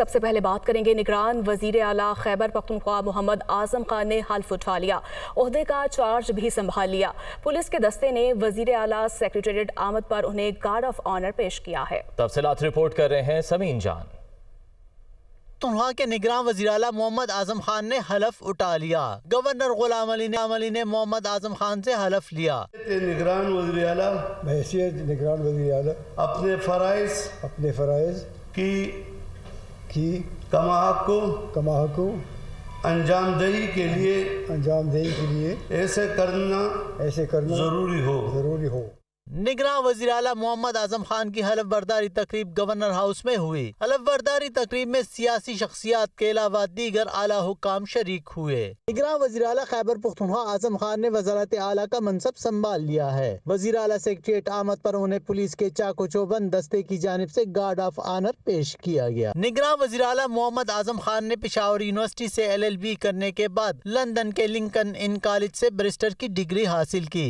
सबसे पहले बात करेंगे निगरान वजीर आला खैबर पख्तूनख्वा मोहम्मद आजम खान ने हल्फ उठा लिया, ओहदे का चार्ज भी संभाल लिया। पुलिस के दस्ते ने वजीर आला सेक्रेटेरिएट आमद पर उन्हें गार्ड ऑफ ऑनर पेश किया है। तफसीलात रिपोर्ट कर रहे हैं समीन जान। पख्तूनख्वा के निगरान वजीर आला मोहम्मद आजम खान ने हलफ उठा लिया। गवर्नर गुलाम अली ने मोहम्मद आजम खान से हलफ लिया। निगरान वजीर आला बहैसियत निगरान वजीर आला अपने फ़राइज़ की कमाहको अंजामदही के लिए ऐसे करना ज़रूरी हो। निगरान वज़ीर आला मोहम्मद आजम खान की हलफ बर्दारी तकरीब गवर्नर हाउस में हुई। हलफ बर्दारी तकरीब में सियासी शख्सियात के अलावा दीगर आला हुक्काम शरीक हुए। निगरान वज़ीर आला खैबर पख्तूनख्वा आजम खान ने वज़ारत आला का मनसब संभाल लिया है। वज़ीर आला सेक्रेटेरिएट आमद पर उन्हें पुलिस के चाको चौबंद दस्ते की जानिब से गार्ड ऑफ ऑनर पेश किया गया। निगरान वज़ीर आला मोहम्मद आजम खान ने पेशावर यूनिवर्सिटी से LLB करने के बाद लंदन के लिंकन इन कॉलेज से बैरिस्टर की डिग्री हासिल की।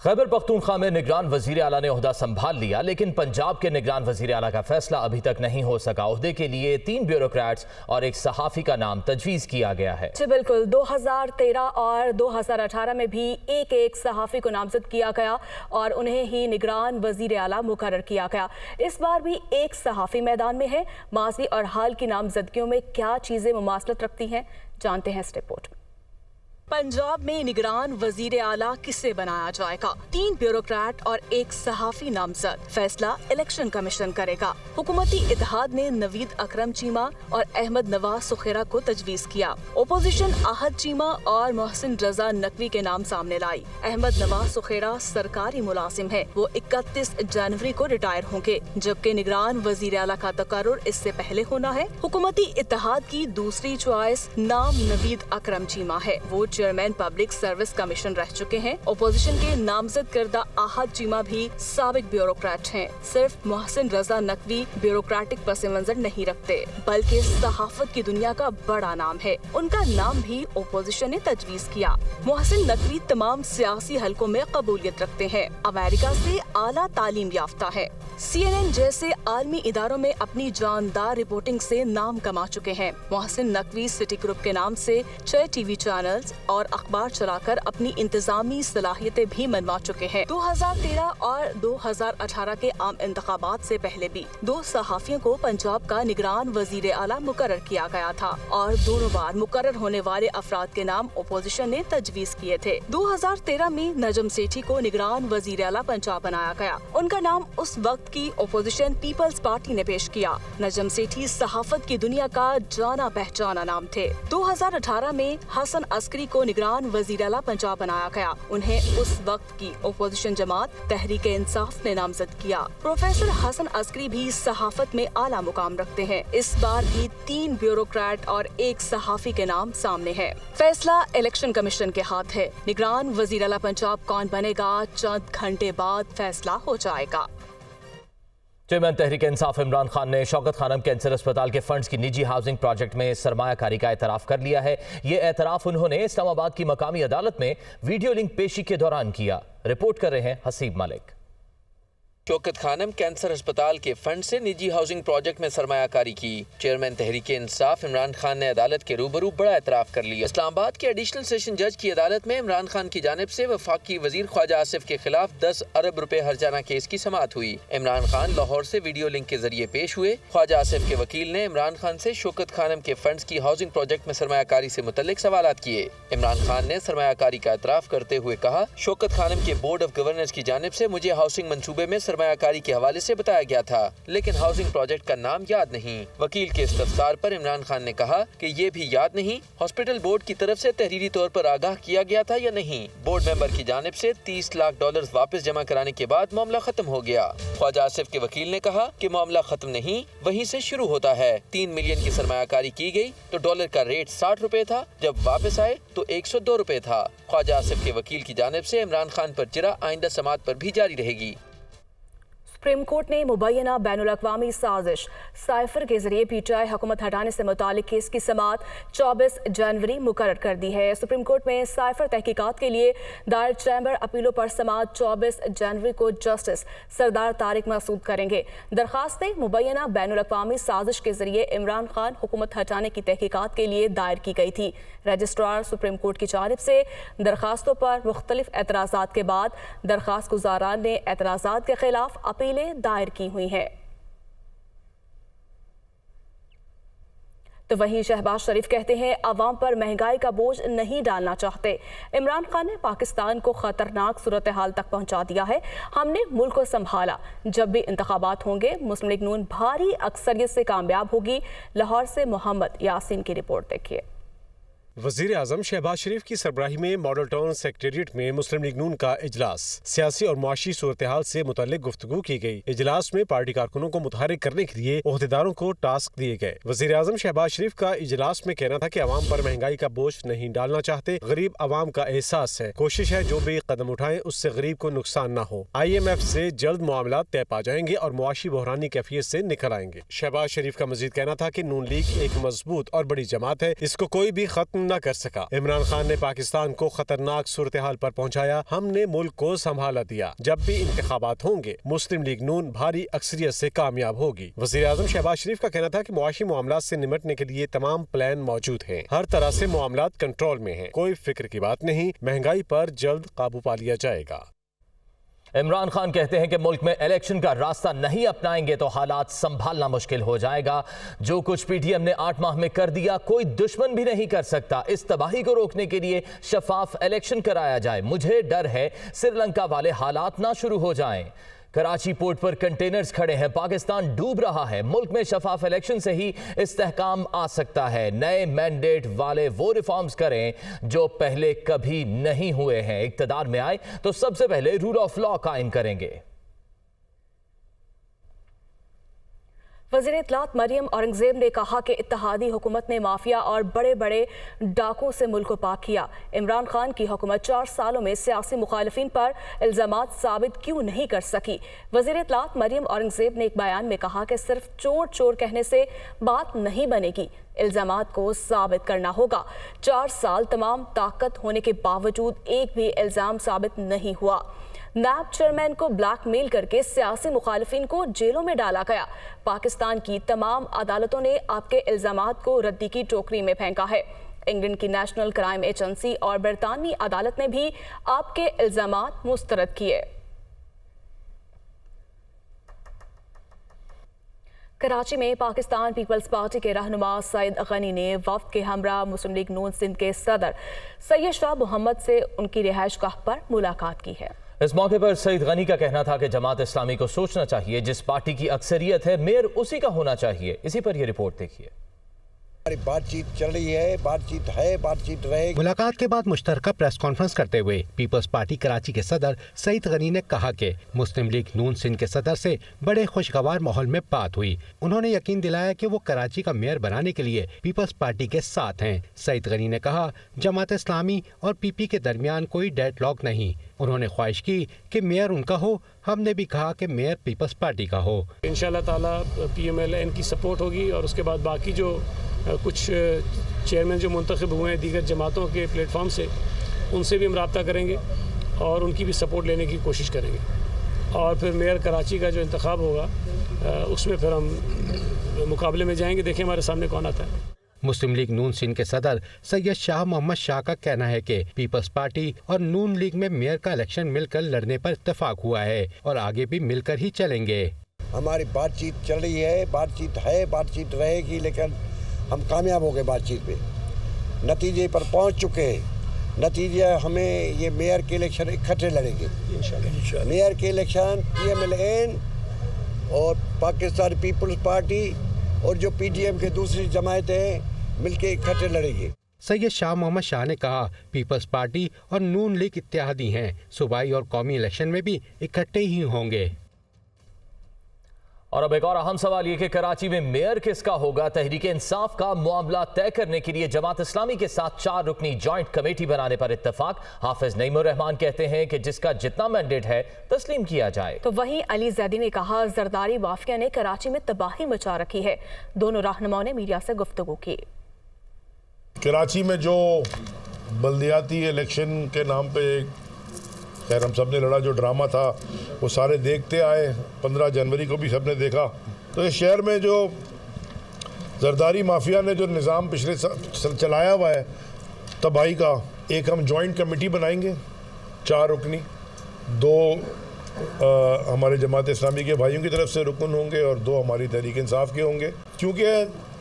खैबर पख्तूनख्वा में निगरान वजीर आला ने ओहदा संभाल लिया, लेकिन पंजाब के निगरान वजीर आला का फैसला अभी तक नहीं हो सका। ओहदे के लिए 3 ब्यूरोक्रेट्स और एक सहाफ़ी का नाम तजवीज़ किया गया है। जी बिल्कुल, 2013 और 2018 में भी एक सहाफ़ी को नामजद किया गया और उन्हें ही निगरान वजीर आला मुकर्रर किया गया। इस बार भी एक सहाफ़ी मैदान में है। माजी और हाल की नामजदगियों में क्या चीज़ें मुमासलत रखती हैं, जानते हैं इस रिपोर्ट में। पंजाब में निगरान वजीर आला किसे बनाया जाएगा? 3 ब्यूरोक्रेट और एक सहाफ़ी नामजद। फैसला इलेक्शन कमीशन करेगा। हुकूमती इत्तेहाद ने नवीद अकरम चीमा और अहमद नवाज सुखेरा को तजवीज़ किया। ओपोजिशन आहद चीमा और मोहसिन रजा नकवी के नाम सामने लाई। अहमद नवाज सुखेरा सरकारी मुलाजिम है, वो 31 जनवरी को रिटायर होंगे, जबकि निगरान वजीर आला का तकर्रुर इससे पहले होना है। हुकूमती इत्तेहाद की दूसरी चॉइस नाम नवीद अकरम चीमा है, वो चेयरमैन पब्लिक सर्विस कमीशन रह चुके हैं। ओपोजिशन के नामजद करदा आहद चीमा भी साबिक ब्यूरोक्रेट हैं। सिर्फ मोहसिन रजा नकवी ब्यूरोक्रेटिक पस मंजर नहीं रखते, बल्कि सहाफत की दुनिया का बड़ा नाम है। उनका नाम भी ओपोजिशन ने तजवीज़ किया। मोहसिन नकवी तमाम सियासी हलकों में कबूलियत रखते हैं। अमेरिका से आला तालीम याफ्ता है। CNN जैसे आलमी इदारों में अपनी जानदार रिपोर्टिंग से नाम कमा चुके हैं। मोहसिन नकवी सिटी ग्रुप के नाम से 6 TV चैनल्स और अखबार चलाकर अपनी इंतजामी सलाहियतें भी मनवा चुके हैं। 2013 और 2018 के आम इंतखाबात से पहले भी 2 सहाफियों को पंजाब का निगरान वजीर आला मुकर्रर किया गया था और दोनों बार मुकर्रर होने वाले अफराद के नाम ओपोजिशन ने तजवीज़ किए थे। 2013 में नजम सेठी को निगरान वजीर आला पंजाब बनाया गया। उनका नाम उस वक्त की ओपोजिशन पीपल्स पार्टी ने पेश किया। नजम सेठी सहाफत की दुनिया का जाना पहचाना नाम थे। 2018 में हसन अस्करी को निगरान वजीर आला पंजाब बनाया गया। उन्हें उस वक्त की ओपोजिशन जमात तहरीक इंसाफ ने नामजद किया। प्रोफेसर हसन अस्करी भी सहाफत में आला मुकाम रखते हैं। इस बार भी 3 ब्यूरोक्रेट और एक सहाफी के नाम सामने है। फैसला इलेक्शन कमीशन के हाथ है। निगरान वजीर आला पंजाब कौन बनेगा, चंद घंटे बाद फैसला हो जाएगा। चेयरमैन तहरीक इंसाफ इमरान खान ने शौकत खानम कैंसर अस्पताल के फंड्स की निजी हाउसिंग प्रोजेक्ट में सरमायाकारी का एतराफ़ कर लिया है। ये एतराफ़ उन्होंने इस्लामाबाद की मकामी अदालत में वीडियो लिंक पेशी के दौरान किया। रिपोर्ट कर रहे हैं हसीब मलिक। शौकत खानम कैंसर अस्पताल के फंड से निजी हाउसिंग प्रोजेक्ट में सरमायाकारी की। चेयरमैन तहरीक इंसाफ इमरान खान ने अदालत के रूबरू बड़ा एतराफ़ कर लिया। इस्लामाबाद के एडिशनल सेशन जज की अदालत में इमरान खान की जानिब से वफाकी वजीर ख्वाजा आसिफ के खिलाफ 10 अरब रुपए हर्जाना केस की समाअत हुई। इमरान खान लाहौर से वीडियो लिंक के जरिए पेश हुए। ख्वाजा आसिफ के वकील ने इमरान खान से शौकत खानम के फंड की हाउसिंग प्रोजेक्ट में सरमायाकारी से मुतल्लिक सवालात किए। इमरान खान ने सरमायाकारी का एतराफ़ करते हुए कहा, शौकत खानम के बोर्ड ऑफ गवर्नर्स की जानिब से मुझे हाउसिंग मंसूबे में सरमायाकारी के हवाले से बताया गया था, लेकिन हाउसिंग प्रोजेक्ट का नाम याद नहीं। वकील के इस्तफसार पर इमरान खान ने कहा कि ये भी याद नहीं हॉस्पिटल बोर्ड की तरफ से तहरीरी तौर पर आगाह किया गया था या नहीं। बोर्ड मेंबर की जानिब से $30 लाख वापस जमा कराने के बाद मामला खत्म हो गया। ख्वाजा आसिफ के वकील ने कहा कि मामला खत्म नहीं, वहीं से शुरू होता है। 3 मिलियन की सरमायाकारी की गई तो डॉलर का रेट 60 रुपए था, जब वापस आए तो 102 रुपए था। ख्वाजा आसिफ के वकील की जानिब से इमरान खान पर जिरा आइंदा समाअत पर भी जारी रहेगी। सुप्रीम कोर्ट ने मुबैना बैनुल-अक़वामी साजिश साइफर के जरिए PTI हुकूमत हटाने से मुतालिक केस की समाअत 24 जनवरी मुकर्रर कर दी है। सुप्रीम कोर्ट में साइफर तहकीकात के लिए दायर चैम्बर अपीलों पर समाअत 24 जनवरी को जस्टिस सरदार तारिक मसूद करेंगे। दरखास्तें मुबैना बैनुल-अक़वामी साजिश के जरिए इमरान खान हुकूमत हटाने की तहकीकात के लिए दायर की गई थी। रजिस्ट्रार सुप्रीम कोर्ट की जानिब से दरखास्तों पर मुख्तलिफ एतराज़ात के बाद दरखास्त गुजारान ने एतराज़ात के खिलाफ अपीलें दायर की हुई हैं। तो वहीं शहबाज शरीफ कहते हैं अवाम पर महंगाई का बोझ नहीं डालना चाहते। इमरान खान ने पाकिस्तान को खतरनाक सूरत हाल तक पहुंचा दिया है। हमने मुल्क को संभाला। जब भी इंतखाबात होंगे मुस्लिम लीग नून भारी अक्सरियत से कामयाब होगी। लाहौर से मोहम्मद यासीन की रिपोर्ट देखिए। वज़ीर आज़म शहबाज शरीफ की सरबराही में मॉडल टाउन सेक्रेटेरिएट में मुस्लिम लीग नून का इजलास, सियासी और मुआशी सूरत हाल से मुतल्लिक गुफ्तगू की गई। इजलास में पार्टी कारकुनों को मुतहरिक करने के लिए ओहदेदारों को टास्क दिए गए। वज़ीर आज़म शहबाज शरीफ का इजलास में कहना था कि अवाम पर महंगाई का बोझ नहीं डालना चाहते। गरीब अवाम का एहसास है, कोशिश है जो भी कदम उठाएं उससे गरीब को नुकसान न हो। IMF से जल्द मामला तय पा जाएंगे और मुआशी बहरानी कैफियत से निकल आएंगे। शहबाज शरीफ का मजीद कहना था कि नून लीग एक मजबूत और बड़ी जमात है, इसको कोई भी खत्म न कर सका। इमरान खान ने पाकिस्तान को खतरनाक सूरत हाल पर पहुंचाया। हमने मुल्क को संभाला दिया। जब भी इंतखाबात होंगे मुस्लिम लीग नून भारी अक्सरियत से कामयाब होगी। वज़ीर आज़म शहबाज शरीफ का कहना था कि मुआशी मामलात से निमटने के लिए तमाम प्लान मौजूद हैं। हर तरह से मामलात कंट्रोल में हैं। कोई फिक्र की बात नहीं, महंगाई पर जल्द काबू पा लिया जाएगा। इमरान खान कहते हैं कि मुल्क में इलेक्शन का रास्ता नहीं अपनाएंगे तो हालात संभालना मुश्किल हो जाएगा। जो कुछ PTM ने 8 माह में कर दिया कोई दुश्मन भी नहीं कर सकता। इस तबाही को रोकने के लिए शफाफ इलेक्शन कराया जाए। मुझे डर है श्रीलंका वाले हालात ना शुरू हो जाएं। कराची पोर्ट पर कंटेनर्स खड़े हैं, पाकिस्तान डूब रहा है। मुल्क में शफाफ इलेक्शन से ही इस्तेहकाम आ सकता है। नए मैंडेट वाले वो रिफॉर्म्स करें जो पहले कभी नहीं हुए हैं। इक्तदार में आए तो सबसे पहले रूल ऑफ लॉ कायम करेंगे। वज़ीर इत्तलात मरियम औरंगज़ेब ने कहा कि इत्तेहादी हुकूमत ने माफिया और बड़े बड़े डाकों से मुल्क को पाक किया। इमरान खान की हुकूमत 4 सालों में सियासी मुखालिफिन पर इल्ज़ामात साबित क्यों नहीं कर सकी। वज़ीर इत्तलात मरियम औरंगज़ेब ने एक बयान में कहा कि सिर्फ चोर चोर कहने से बात नहीं बनेगी, इल्ज़ामात को साबित करना होगा। 4 साल तमाम ताकत होने के बावजूद एक भी इल्ज़ाम साबित नहीं हुआ। नैब चेयरमैन को ब्लैकमेल करके सियासी मुखालिफिन को जेलों में डाला गया। पाकिस्तान की तमाम अदालतों ने आपके इल्ज़ामात को रद्दी की टोकरी में फेंका है। इंग्लैंड की नेशनल क्राइम एजेंसी और बरतानवी अदालत ने भी आपके इल्ज़ामात मुस्तरद किए। कराची में पाकिस्तान पीपल्स पार्टी के रहनुमा सईद गनी ने वफ्द के हमरा मुस्लिम लीग नून सिंध के सदर सैयद शाह मोहम्मद से उनकी रिहाइशगाह पर मुलाकात की है। इस मौके पर सईद गनी का कहना था कि जमात इस्लामी को सोचना चाहिए, जिस पार्टी की अक्सरियत है मेयर उसी का होना चाहिए। इसी पर यह रिपोर्ट देखिए। बातचीत चल रही है, बातचीत है, बातचीत रहेगी। मुलाकात के बाद मुश्तरका प्रेस कॉन्फ्रेंस करते हुए पीपल्स पार्टी कराची के सदर सईद गनी ने कहा कि मुस्लिम लीग नून सिंध के सदर से बड़े खुशगवार माहौल में बात हुई। उन्होंने यकीन दिलाया कि वो कराची का मेयर बनाने के लिए पीपल्स पार्टी के साथ हैं। सईद गनी ने कहा जमात इस्लामी और PP के दरमियान कोई डेडलॉक नहीं। उन्होंने ख्वाहिश की कि मेयर उनका हो। हमने भी कहा कि मेयर पीपल्स पार्टी का हो। इंशाल्लाह ताला PMLN की सपोर्ट होगी और उसके बाद बाकी जो कुछ चेयरमैन जो मुंतखब हुए हैं दीगर जमातों के प्लेटफॉर्म से, उनसे भी हम रब्ता करेंगे और उनकी भी सपोर्ट लेने की कोशिश करेंगे। और फिर मेयर कराची का जो इंतखाब होगा उसमें फिर हम मुकाबले में जाएंगे। देखें हमारे सामने कौन आता है। मुस्लिम लीग नून सिंध के सदर सैयद शाह मोहम्मद शाह का कहना है कि पीपल्स पार्टी और नून लीग में मेयर का इलेक्शन मिलकर लड़ने पर इत्तेफाक हुआ है और आगे भी मिलकर ही चलेंगे। हमारी बातचीत चल रही है, बातचीत रहेगी, लेकिन हम कामयाब हो गए बातचीत पे, नतीजे पर पहुंच चुके हैं। नतीजा हमें ये मेयर के इलेक्शन इकट्ठे लड़ेंगे इंशाल्लाह। मेयर के इलेक्शन PMLN और पाकिस्तान पीपल्स पार्टी और जो PTM के दूसरी जमायतें मिलके इकट्ठे लड़ेंगे। सैयद शाह मोहम्मद शाह ने कहा पीपल्स पार्टी और नून लीग इत्तेहादी हैं, सूबाई और कौमी इलेक्शन में भी इकट्ठे ही होंगे। और अब एक और अहम सवाल ये कि कराची में मेयर किसका होगा। तहरीक इंसाफ का मामला तय करने के लिए जमात इस्लामी के साथ 4 रुकनी जॉइंट कमेटी बनाने पर इत्तेफाक। हाफिज नईमुर रहमान कहते हैं कि जिसका जितना मैंडेट है तस्लीम किया जाए। तो वहीं अली जैदी ने कहा जरदारी माफिया ने कराची में तबाही मचा रखी है। दोनों रहनुमाओं ने मीडिया से गुफ्तगू की। कराची में जो बल्दियाती इलेक्शन के नाम पे खैर हम सब ने लड़ा जो ड्रामा था वो सारे देखते आए, 15 जनवरी को भी सबने देखा। तो इस शहर में जो जरदारी माफिया ने जो निज़ाम पिछले चलाया हुआ है तबाही का, एक हम जॉइंट कमेटी बनाएंगे 4 रुकनी, 2 हमारे जमात इस्लामी के भाइयों की तरफ से रुकन होंगे और 2 हमारी तहरीक इंसाफ के होंगे। क्योंकि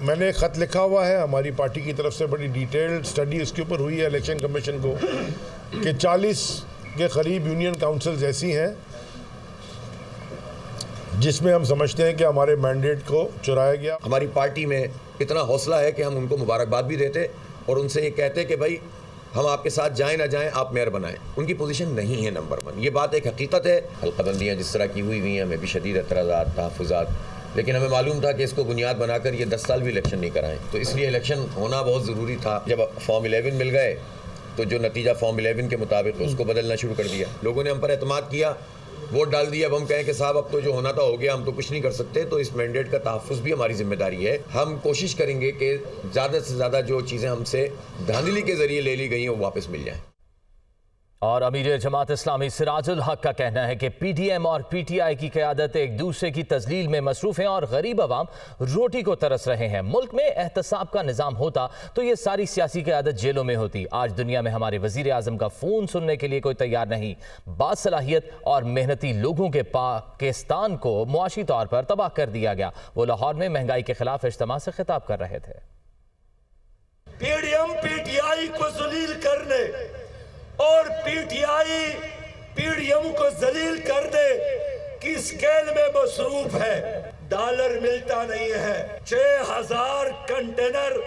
मैंने एक ख़त लिखा हुआ है हमारी पार्टी की तरफ से, बड़ी डिटेल्ड स्टडी इसके ऊपर हुई है इलेक्शन कमीशन को कि 40 के करीब यूनियन काउंसिल्स ऐसी हैं जिसमें हम समझते हैं कि हमारे मैंडेट को चुराया गया। हमारी पार्टी में इतना हौसला है कि हम उनको मुबारकबाद भी देते और उनसे ये कहते कि भाई हम आपके साथ जाएं ना जाएं, आप मेयर बनाएं। उनकी पोजीशन नहीं है नंबर 1, ये बात एक हकीकत है। हल्काबंदियाँ जिस तरह की हुई हैं, हमें भी शदीद एतराज़ात, तहफ़्फ़ुज़ात, लेकिन हमें मालूम था कि इसको बुनियाद बनाकर ये 10 साल भी इलेक्शन नहीं कराएं। तो इसलिए इलेक्शन होना बहुत ज़रूरी था। जब फॉर्म 11 मिल गए तो जो नतीजा फॉर्म 11 के मुताबिक उसको बदलना शुरू कर दिया। लोगों ने हम पर एतमाद किया, वोट डाल दिया। अब हम कहें कि साहब अब तो जो होना था हो गया, हम तो कुछ नहीं कर सकते। तो इस मैंडेट का तहफ़्फ़ुज़ भी हमारी जिम्मेदारी है। हम कोशिश करेंगे कि ज़्यादा से ज़्यादा जो चीज़ें हमसे धांधली के ज़रिए ले ली गई हैं वो वापस मिल जाएँ। और अमीर जमात इस्लामी सिराजुल हक का कहना है कि पीडीएम और पीटीआई की क़यादत एक दूसरे की तजलील में मसरूफ़ हैं और गरीब अवाम रोटी को तरस रहे हैं। मुल्क में एहतसाब का निज़ाम होता तो ये सारी सियासी क़यादत जेलों में होती। आज दुनिया में हमारे वज़ीर आज़म का फ़ोन सुनने के लिए कोई तैयार नहीं। बासलाहियत और मेहनती लोगों के पाकिस्तान को मुआशी तौर पर तबाह कर दिया गया। वो लाहौर में महंगाई के खिलाफ इज्तिमा से खिताब कर रहे थे। पीडीएम पीटीआई को जलील करने और पीटीआई पीडीएम को जलील कर दे कि स्केल में मसरूफ है। डॉलर मिलता नहीं है। 6000 कंटेनर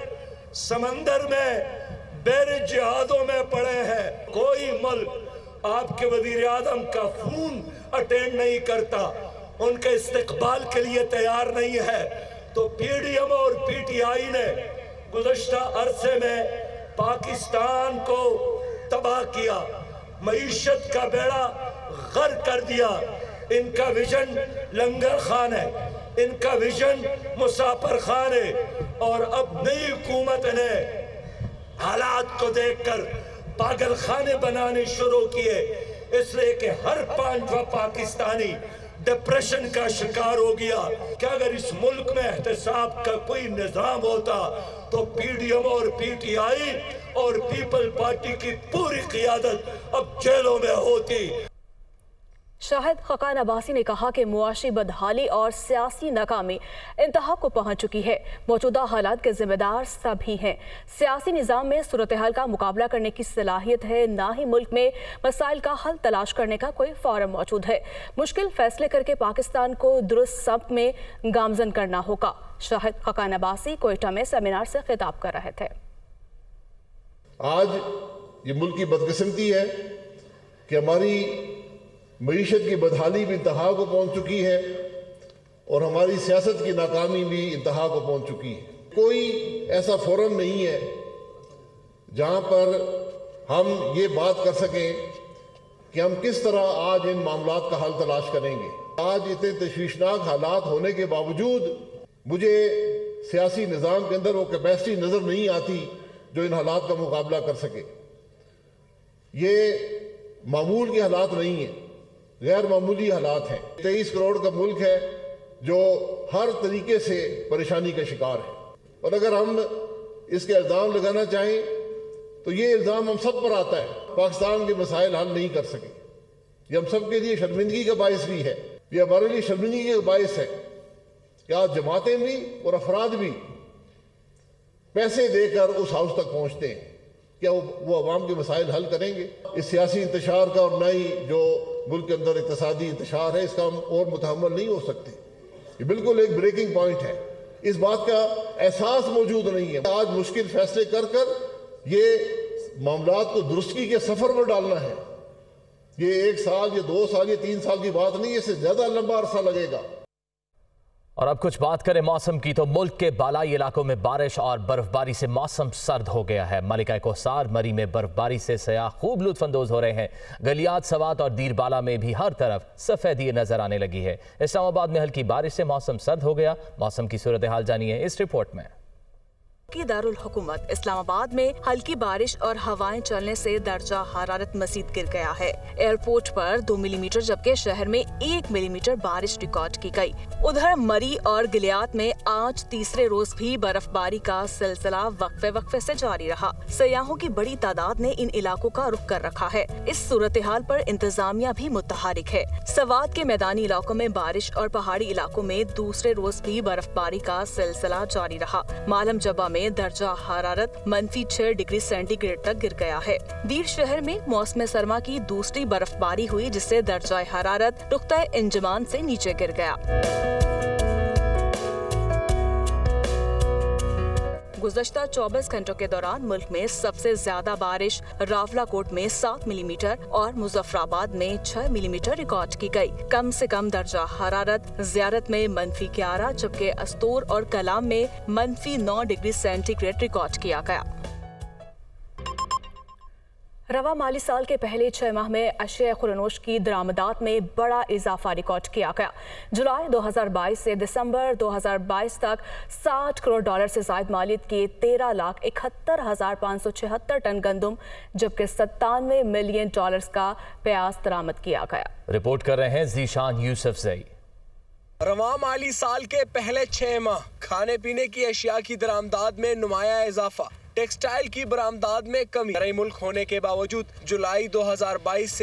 समंदर में बैर जिहादों में पड़े हैं। कोई मुल्क आपके वजीर आज़म का फोन अटेंड नहीं करता, उनके इस्तकबाल के लिए तैयार नहीं है। तो पीडीएम और पीटीआई ने गुज़श्ता अरसे में पाकिस्तान को तबाह किया, मईशत का बेड़ा गर्क कर दिया। इनका विजन लंगर खान है, इनका विजन मुसाफिर खान है। और अब नई हुकूमत ने हालात को देखकर पागल खाने बनाने शुरू किए, इसलिए कि हर 5वां पाकिस्तानी डिप्रेशन का शिकार हो गया। क्या अगर इस मुल्क में एहतसाब का कोई निज़ाम होता तो पीडीएम और पीटीआई और पीपल पार्टी की पूरी क़यादत अब जेलों में होती। शाहिद खकान अब्बासी ने कहा कि मुआशी बदहाली और सियासी नाकामी इंतहा को पहुंच चुकी है। मौजूदा हालात के जिम्मेदार सभी हैं। सियासी निज़ाम में सूरत हाल का मुकाबला करने की सलाहियत है, ना ही मुल्क में मसाइल का हल तलाश करने का कोई फोरम मौजूद है। मुश्किल फैसले करके पाकिस्तान को दुरुस्त समत में गामजन करना होगा। शाहिद खकान अब्बासी कोयटा में सेमिनार से खिताब कर रहे थे। आज ये मुल्क की बदकिस्मती है कि हमारी मईशत की बदहाली भी इंतहा को पहुंच चुकी है और हमारी सियासत की नाकामी भी इंतहा को पहुंच चुकी है। कोई ऐसा फोरम नहीं है जहां पर हम ये बात कर सकें कि हम किस तरह आज इन मामलात का हल तलाश करेंगे। आज इतने तशवीशनाक हालात होने के बावजूद मुझे सियासी निज़ाम के अंदर वो कैपेसिटी नज़र नहीं आती जो इन हालात का मुकाबला कर सके। ये मामूल के हालात नहीं है, गैर मामूली हालात हैं। 23 करोड़ का मुल्क है जो हर तरीके से परेशानी का शिकार है और अगर हम इसके इल्ज़ाम लगाना चाहें तो ये इल्ज़ाम हम सब पर आता है। पाकिस्तान के मसाइल हल नहीं कर सके, ये हम सब के लिए शर्मिंदगी का बायस भी है। ये हमारे लिए शर्मिंदगी का बायस है कि आज जमातें भी और अफराद भी पैसे देकर उस हाउस तक पहुँचते हैं। क्या वो अवाम के मसाइल हल करेंगे? इस सियासी इंतशार का और न ही जो मुल्क के अंदर इक़्तिसादी इंतशार है इसका हम और मुतहम्मल नहीं हो सकते। ये बिल्कुल एक ब्रेकिंग पॉइंट है। इस बात का एहसास मौजूद नहीं है। आज मुश्किल फैसले कर कर ये मामलात को दुरुस्ती के सफ़र पर डालना है। ये 1 साल, ये 2 साल, ये 3 साल की बात नहीं, इससे ज़्यादा लंबा अरसा लगेगा। और अब कुछ बात करें मौसम की, तो मुल्क के बालाई इलाकों में बारिश और बर्फबारी से मौसम सर्द हो गया है। मलिका कोसार मरी में बर्फबारी से सयाह खूब लुत्फानंदोज हो रहे हैं। गलियात, सवात और दीरबाला में भी हर तरफ सफेदी नजर आने लगी है। इस्लामाबाद में हल्की बारिश से मौसम सर्द हो गया। मौसम की सूरत हाल जानिए इस रिपोर्ट में। की दारुल हुकूमत इस्लामाबाद में हल्की बारिश और हवाएं चलने से दर्जा हरारत मजीद गिर गया है। एयरपोर्ट पर 2 मिलीमीटर जबकि शहर में 1 मिलीमीटर बारिश रिकॉर्ड की गई। उधर मरी और गिलियात में आज तीसरे रोज भी बर्फबारी का सिलसिला वक्फे से जारी रहा। सयाहों की बड़ी तादाद ने इन इलाकों का रुख कर रखा है। इस सूरत हाल पर इंतजामिया भी मुतहरिक है। सवात के मैदानी इलाकों में बारिश और पहाड़ी इलाकों में दूसरे रोज भी बर्फबारी का सिलसिला जारी रहा। मालम जबा में दर्जा हरारत -6 डिग्री सेंटीग्रेड तक गिर गया है। दीर शहर में मौसम सरमा की दूसरी बर्फबारी हुई, जिससे दर्जा हरारत नुक्ता इंजमान से नीचे गिर गया। गुज़श्ता 24 घंटों के दौरान मुल्क में सबसे ज्यादा बारिश रावलाकोट में 7 मिलीमीटर और मुजफ्फराबाद में 6 मिलीमीटर रिकॉर्ड की गई। कम से कम दर्जा हरारत ज़ियारत में -11 जबकि अस्तूर और कलाम में -9 डिग्री सेंटीग्रेड रिकॉर्ड किया गया। रवा माली साल के पहले 6 माह में अशय खुरनोश की दरामदात में बड़ा इजाफा रिकॉर्ड किया गया। जुलाई 2022 से दिसंबर 2022 तक 60 करोड़ डॉलर से जायद मालियत के 13,71,576 टन गंदम जबकि 97 मिलियन डॉलर्स का प्याज दरामद किया गया। रिपोर्ट कर रहे हैं जीशान यूसुफजई। रवा माली साल के पहले 6 माह खाने पीने की अशिया की दरामदात में नुमाया इजाफा। टेक्सटाइल की बरामदात में कमी। मुल्क होने के बावजूद जुलाई 2022 से